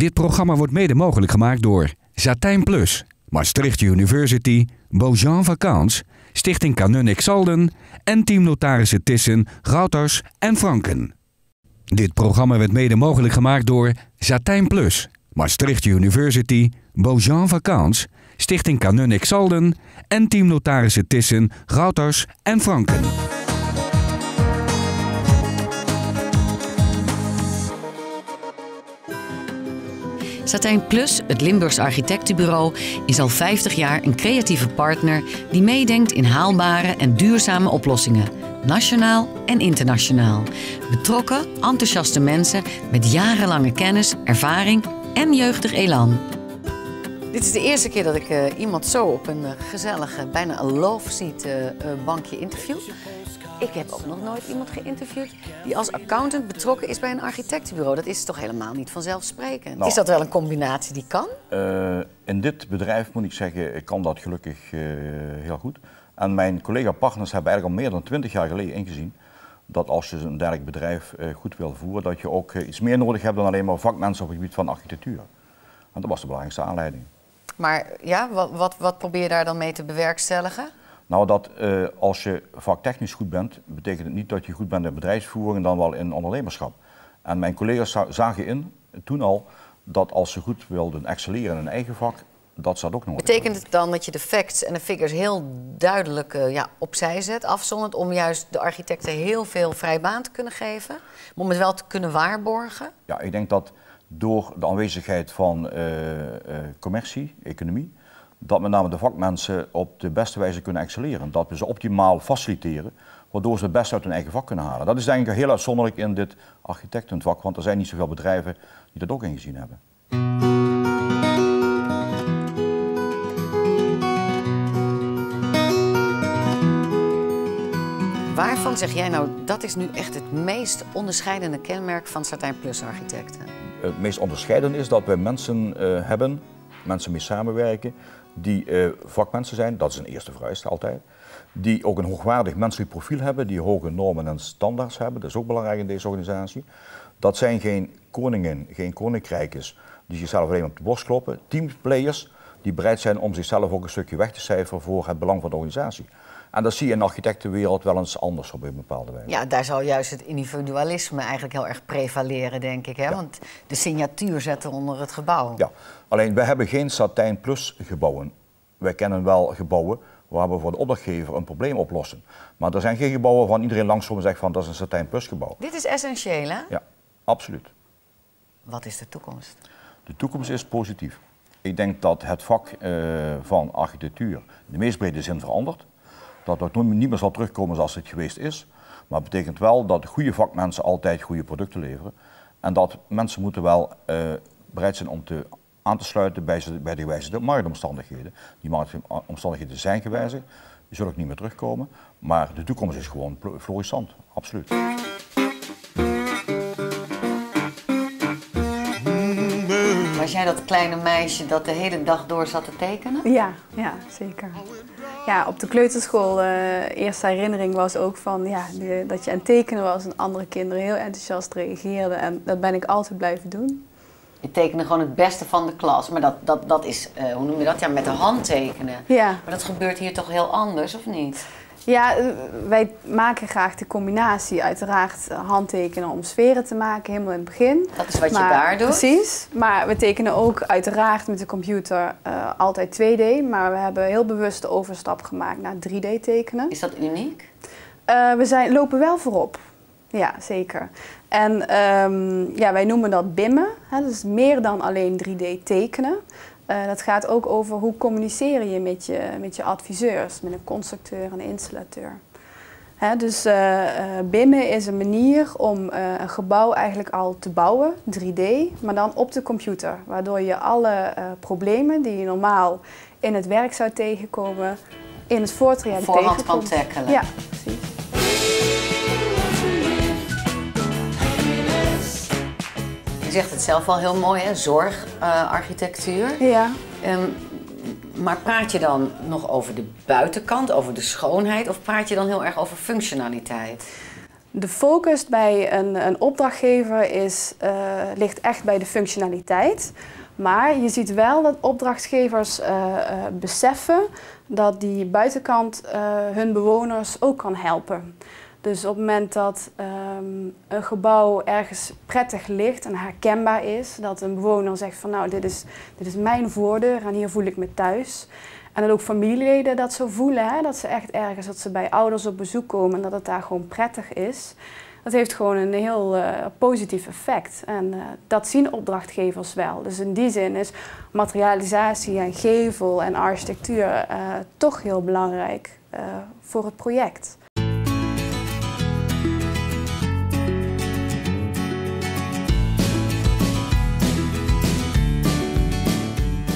Dit programma wordt mede mogelijk gemaakt door Satijn Plus, Maastricht University, Beaujean Vacances, Stichting Canun Xalden en Team Notarissen Thyssen, Gouters en Franken. Dit programma werd mede mogelijk gemaakt door Satijn Plus, Maastricht University, Beaujean Vacances, Stichting Canun Xalden en Team Notarissen Thyssen, Gouters en Franken. Satijn Plus, het Limburgs architectenbureau, is al 50 jaar een creatieve partner die meedenkt in haalbare en duurzame oplossingen, nationaal en internationaal. Betrokken, enthousiaste mensen met jarenlange kennis, ervaring en jeugdig elan. Dit is de eerste keer dat ik iemand zo op een gezellige, bijna een love seat bankje interview. Ik heb ook nog nooit iemand geïnterviewd die als accountant betrokken is bij een architectenbureau. Dat is toch helemaal niet vanzelfsprekend? Nou, is dat wel een combinatie die kan? In dit bedrijf moet ik zeggen, kan dat gelukkig heel goed. En mijn collega-partners hebben eigenlijk al meer dan 20 jaar geleden ingezien dat als je een dergelijk bedrijf goed wil voeren, dat je ook iets meer nodig hebt dan alleen maar vakmensen op het gebied van architectuur. En dat was de belangrijkste aanleiding. Maar ja, wat probeer je daar dan mee te bewerkstelligen? Nou, dat als je vaktechnisch goed bent, betekent het niet dat je goed bent in bedrijfsvoering en dan wel in ondernemerschap. En mijn collega's zagen in, toen al, dat als ze goed wilden excelleren in hun eigen vak, dat ze dat ook nodig. Betekent het dan dat je de facts en de figures heel duidelijk opzij zet, afzondert, om juist de architecten heel veel vrij baan te kunnen geven? Om het wel te kunnen waarborgen? Ja, ik denk dat door de aanwezigheid van commercie, economie, dat met name de vakmensen op de beste wijze kunnen excelleren. Dat we ze optimaal faciliteren, waardoor ze het beste uit hun eigen vak kunnen halen. Dat is denk ik heel uitzonderlijk in dit architectenvak, want er zijn niet zoveel bedrijven die dat ook ingezien hebben. Waarvan zeg jij nou, dat is nu echt het meest onderscheidende kenmerk van Satijn Plus architecten? Het meest onderscheidende is dat wij mensen hebben, mensen mee samenwerken, die vakmensen zijn, dat is een eerste vereiste altijd. Die ook een hoogwaardig menselijk profiel hebben, die hoge normen en standaards hebben, dat is ook belangrijk in deze organisatie. Dat zijn geen koningen, geen koninkrijkers die zichzelf alleen op de borst kloppen. Teamplayers die bereid zijn om zichzelf ook een stukje weg te cijferen voor het belang van de organisatie. En dat zie je in de architectenwereld wel eens anders op een bepaalde wijze. Ja, daar zal juist het individualisme eigenlijk heel erg prevaleren, denk ik. Hè? Ja. Want de signatuur zetten onder het gebouw. Ja, alleen wij hebben geen Satijn Plus gebouwen. Wij kennen wel gebouwen waar we voor de opdrachtgever een probleem oplossen. Maar er zijn geen gebouwen waarvan iedereen langskomt en zegt van dat is een Satijn Plus gebouw. Dit is essentieel, hè? Ja, absoluut. Wat is de toekomst? De toekomst is positief. Ik denk dat het vak van architectuur in de meest brede zin verandert. Dat het niet meer zal terugkomen zoals het geweest is. Maar het betekent wel dat goede vakmensen altijd goede producten leveren. En dat mensen moeten wel bereid zijn om aan te sluiten bij de gewijzigde marktomstandigheden. Die marktomstandigheden zijn gewijzigd, die zullen ook niet meer terugkomen. Maar de toekomst is gewoon florissant, absoluut. Was jij dat kleine meisje dat de hele dag door zat te tekenen? Ja, zeker. Ja, op de kleuterschool, eerste herinnering was ook van dat je aan het tekenen was en andere kinderen heel enthousiast reageerden. En dat ben ik altijd blijven doen. Je tekende gewoon het beste van de klas, maar dat is, hoe noem je dat? Ja, met de hand tekenen. Ja. Maar dat gebeurt hier toch heel anders, of niet? Ja, wij maken graag de combinatie, uiteraard handtekenen om sferen te maken, helemaal in het begin. Dat is wat je daar doet? Precies, maar we tekenen ook uiteraard met de computer altijd 2D, maar we hebben heel bewust de overstap gemaakt naar 3D tekenen. Is dat uniek? We lopen wel voorop, ja zeker. En wij noemen dat BIMmen, hè, dus meer dan alleen 3D tekenen. Dat gaat ook over hoe communiceer je met je adviseurs, met een constructeur en een installateur. Dus BIMmen is een manier om een gebouw eigenlijk al te bouwen, 3D, maar dan op de computer. Waardoor je alle problemen die je normaal in het werk zou tegenkomen, in het voortraject voorhand kan tackelen. Ja, precies. Je zegt het zelf wel heel mooi, hè? Zorgarchitectuur. Ja. Maar praat je dan nog over de buitenkant, over de schoonheid, of praat je dan heel erg over functionaliteit? De focus bij een opdrachtgever ligt echt bij de functionaliteit. Maar je ziet wel dat opdrachtgevers beseffen dat die buitenkant hun bewoners ook kan helpen. Dus op het moment dat een gebouw ergens prettig ligt en herkenbaar is, dat een bewoner zegt van nou dit is mijn voordeur en hier voel ik me thuis. En dat ook familieleden dat zo voelen, hè? Dat ze echt ergens, dat ze bij ouders op bezoek komen en dat het daar gewoon prettig is. Dat heeft gewoon een heel positief effect en dat zien opdrachtgevers wel. Dus in die zin is materialisatie en gevel en architectuur toch heel belangrijk voor het project.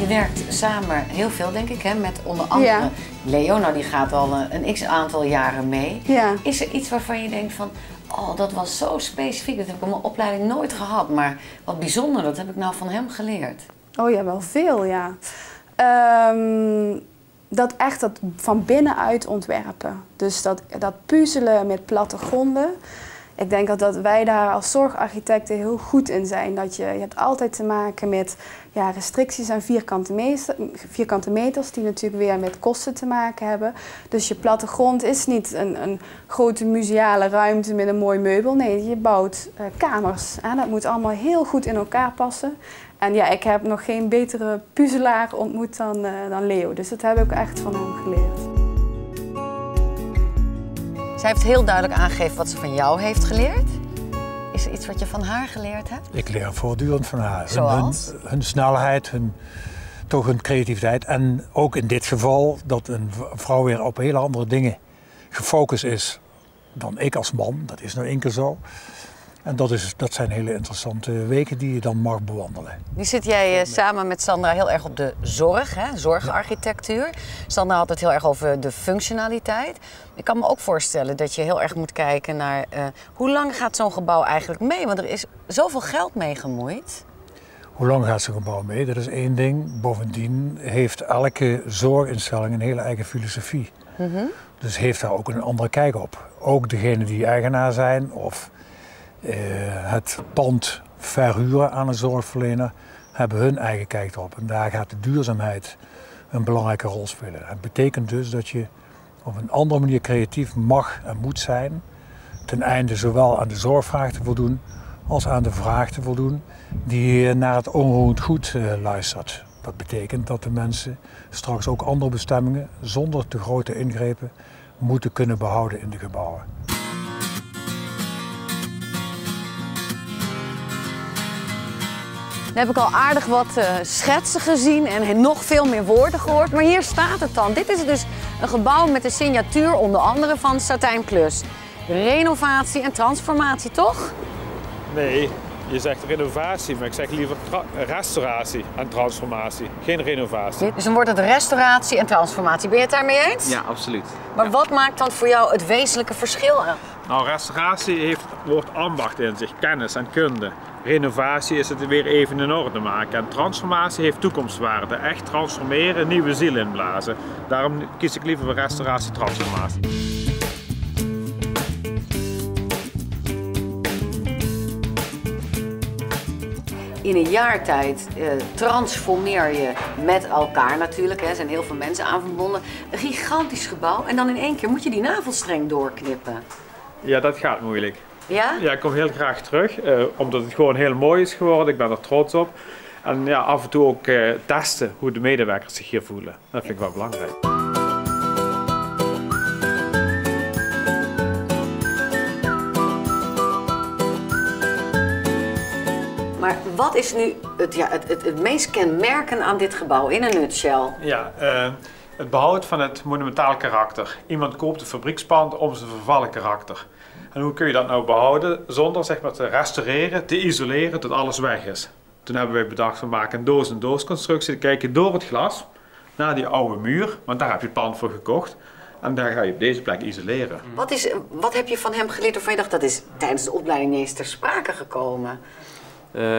Je werkt samen heel veel, denk ik, hè, met onder andere Leo. Nou, die gaat al een x-aantal jaren mee. Ja. Is er iets waarvan je denkt van, oh, dat was zo specifiek, dat heb ik op mijn opleiding nooit gehad. Maar wat bijzonder, dat heb ik nou van hem geleerd. Oh ja, wel veel, ja. Dat van binnenuit ontwerpen. Dus dat puzzelen met plattegronden. Ik denk dat wij daar als zorgarchitecten heel goed in zijn. Dat je hebt altijd te maken met restricties aan vierkante meters die natuurlijk weer met kosten te maken hebben. Dus je plattegrond is niet een grote museale ruimte met een mooi meubel. Nee, je bouwt kamers. Dat moet allemaal heel goed in elkaar passen. En ja, ik heb nog geen betere puzzelaar ontmoet dan Leo. Dus dat heb ik echt van hem geleerd. Zij heeft heel duidelijk aangegeven wat ze van jou heeft geleerd. Is er iets wat je van haar geleerd hebt? Ik leer voortdurend van haar. Zoals? Hun snelheid, hun creativiteit. En ook in dit geval dat een vrouw weer op hele andere dingen gefocust is dan ik als man. Dat is nou één keer zo. En dat zijn hele interessante weken die je dan mag bewandelen. Nu zit jij samen met Sandra heel erg op de zorg, hè? Zorgarchitectuur. Sandra had het heel erg over de functionaliteit. Ik kan me ook voorstellen dat je heel erg moet kijken naar hoe lang gaat zo'n gebouw eigenlijk mee? Want er is zoveel geld mee gemoeid. Hoe lang gaat zo'n gebouw mee? Dat is één ding. Bovendien heeft elke zorginstelling een hele eigen filosofie. Dus heeft daar ook een andere kijk op. Ook degene die eigenaar zijn of het pand verhuren aan een zorgverlener hebben hun eigen kijk erop. En daar gaat de duurzaamheid een belangrijke rol spelen. Het betekent dus dat je op een andere manier creatief mag en moet zijn, ten einde zowel aan de zorgvraag te voldoen als aan de vraag te voldoen die naar het onroerend goed luistert. Dat betekent dat de mensen straks ook andere bestemmingen zonder te grote ingrepen moeten kunnen behouden in de gebouwen. Dan heb ik al aardig wat schetsen gezien en nog veel meer woorden gehoord. Maar hier staat het dan. Dit is dus een gebouw met de signatuur onder andere van Satijn Plus. Renovatie en transformatie, toch? Nee, je zegt renovatie, maar ik zeg liever restauratie en transformatie. Geen renovatie. Dus dan wordt het restauratie en transformatie. Ben je het daarmee eens? Ja, absoluut. Maar wat maakt dan voor jou het wezenlijke verschil aan? Nou, restauratie heeft het woord ambacht in zich, kennis en kunde. Renovatie is het weer even in orde maken. En transformatie heeft toekomstwaarde. Echt transformeren, nieuwe ziel inblazen. Daarom kies ik liever voor restauratie-transformatie. In een jaar tijd transformeer je met elkaar natuurlijk. Er zijn heel veel mensen aan verbonden. Een gigantisch gebouw en dan in één keer moet je die navelstreng doorknippen. Ja, dat gaat moeilijk. Ja? Ja, ik kom heel graag terug, omdat het gewoon heel mooi is geworden. Ik ben er trots op. En ja, af en toe ook testen hoe de medewerkers zich hier voelen. Dat vind ik wel belangrijk. Maar wat is nu het meest kenmerkend aan dit gebouw in een nutshell? Ja, het behoud van het monumentaal karakter. Iemand koopt een fabriekspand om zijn vervallen karakter. En hoe kun je dat nou behouden zonder zeg maar, te restaureren, te isoleren tot alles weg is? Toen hebben wij bedacht, we maken een doos-en-doos constructie. Dan kijk je door het glas naar die oude muur, want daar heb je het pand voor gekocht. En daar ga je op deze plek isoleren. Wat heb je van hem geleerd waarvan je dacht, dat is tijdens de opleiding niet eens ter sprake gekomen?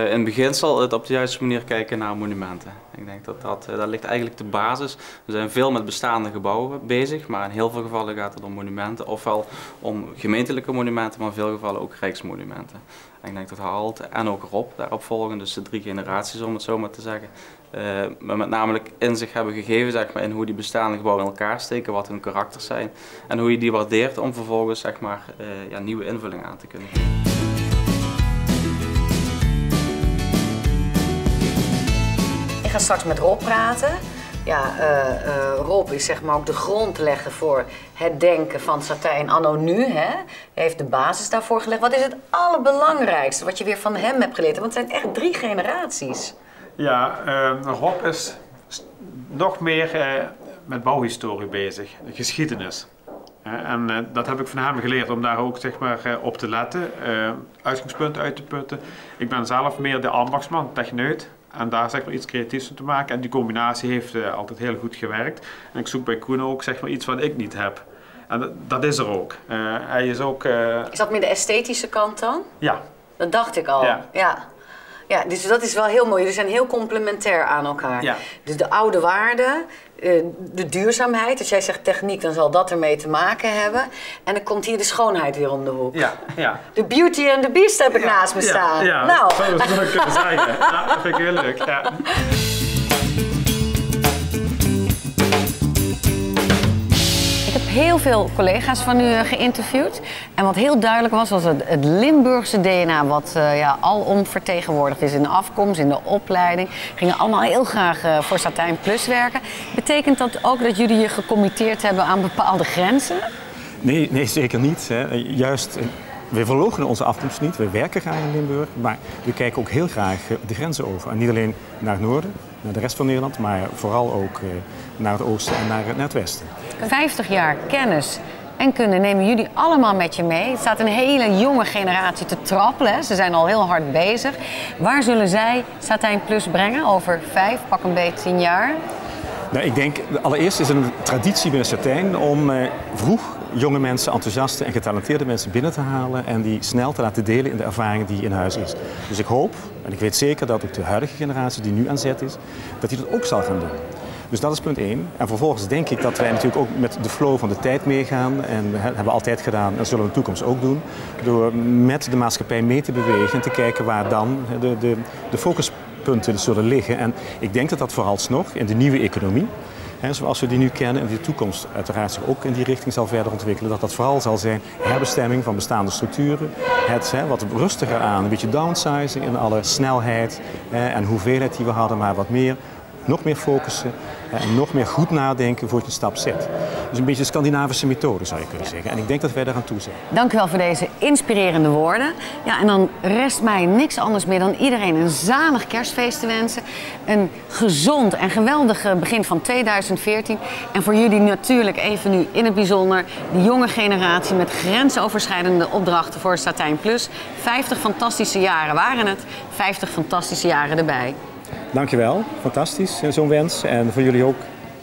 In beginsel het op de juiste manier kijken naar monumenten. Ik denk dat ligt eigenlijk de basis. We zijn veel met bestaande gebouwen bezig, maar in heel veel gevallen gaat het om monumenten, ofwel om gemeentelijke monumenten, maar in veel gevallen ook rijksmonumenten. En ik denk dat Harald en ook Rob daarop volgen, dus de 3 generaties om het zo maar te zeggen, maar met namelijk inzicht hebben gegeven zeg maar, in hoe die bestaande gebouwen in elkaar steken, wat hun karakters zijn en hoe je die waardeert om vervolgens zeg maar, nieuwe invulling aan te kunnen geven. Ik ga straks met Rob praten. Ja, Rob is zeg maar ook de grondlegger voor het denken van Satijn anno nu. Hè? Hij heeft de basis daarvoor gelegd. Wat is het allerbelangrijkste wat je weer van hem hebt geleerd? Want het zijn echt 3 generaties. Ja, Rob is nog meer met bouwhistorie bezig, de geschiedenis. En dat heb ik van hem geleerd om daar ook zeg maar, op te letten, uitgangspunten uit te putten. Ik ben zelf meer de ambachtsman, techneut. En daar zeg maar iets creatiefs van te maken. En die combinatie heeft altijd heel goed gewerkt. En ik zoek bij Koen ook zeg maar iets wat ik niet heb. En dat is er ook. Hij is ook... Is dat meer de esthetische kant dan? Ja. Dat dacht ik al. Ja, dus dat is wel heel mooi. Jullie zijn heel complementair aan elkaar. Ja. Dus de oude waarden, de duurzaamheid. Als jij zegt techniek, dan zal dat ermee te maken hebben. En dan komt hier de schoonheid weer om de hoek. Ja. De Beauty and the Beast heb ik naast me staan. Ja, nou. Zo zou ik kunnen zeggen. Ja, dat vind ik heel leuk. Ja. Ik heb heel veel collega's van u geïnterviewd. En wat heel duidelijk was het Limburgse DNA, wat alom vertegenwoordigd is in de afkomst, in de opleiding. Gingen allemaal heel graag voor Satijn Plus werken. Betekent dat ook dat jullie je gecommitteerd hebben aan bepaalde grenzen? Nee, zeker niet. Hè. Juist, we verloochenen onze afkomst niet. We werken graag in Limburg, maar we kijken ook heel graag de grenzen over. En niet alleen naar het noorden, naar de rest van Nederland, maar vooral ook naar het oosten en naar het westen. 50 jaar kennis en kunde nemen jullie allemaal met je mee. Het staat een hele jonge generatie te trappelen. Hè. Ze zijn al heel hard bezig. Waar zullen zij Satijn Plus brengen over 5, pak een beetje 10 jaar? Nou, ik denk, allereerst is het een traditie binnen Satijn om vroeg jonge mensen, enthousiaste en getalenteerde mensen binnen te halen en die snel te laten delen in de ervaringen die in huis is. Dus ik hoop, en ik weet zeker dat ook de huidige generatie die nu aan zet is, dat die dat ook zal gaan doen. Dus dat is punt 1. En vervolgens denk ik dat wij natuurlijk ook met de flow van de tijd meegaan. En dat hebben we altijd gedaan en zullen we in de toekomst ook doen. Door met de maatschappij mee te bewegen en te kijken waar dan de focuspunten zullen liggen. En ik denk dat dat vooralsnog in de nieuwe economie, zoals we die nu kennen en die de toekomst uiteraard zich ook in die richting zal verder ontwikkelen, dat dat vooral zal zijn herbestemming van bestaande structuren. Het wat rustiger aan, een beetje downsizing in alle snelheid en hoeveelheid die we hadden, maar wat meer. Nog meer focussen en nog meer goed nadenken voor je een stap zet. Dus een beetje de Scandinavische methode zou je kunnen zeggen. En ik denk dat wij daaraan toe zijn. Dank u wel voor deze inspirerende woorden. Ja, en dan rest mij niks anders meer dan iedereen een zalig kerstfeest te wensen. Een gezond en geweldig begin van 2014. En voor jullie natuurlijk even nu in het bijzonder de jonge generatie met grensoverschrijdende opdrachten voor Satijn Plus. 50 fantastische jaren waren het. 50 fantastische jaren erbij. Dankjewel, fantastisch zo'n wens. En voor jullie ook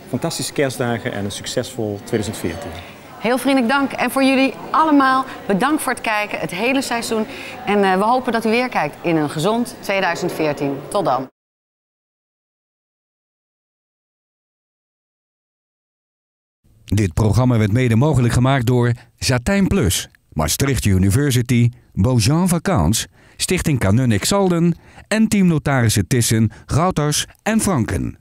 fantastische kerstdagen en een succesvol 2014. Heel vriendelijk dank. En voor jullie allemaal bedankt voor het kijken, het hele seizoen. En we hopen dat u weer kijkt in een gezond 2014. Tot dan. Dit programma werd mede mogelijk gemaakt door Satijn Plus, Maastricht University, Beaujean Vacances, Stichting Kanun Exalden en Team Notarissen Thyssen, Gouters en Franken.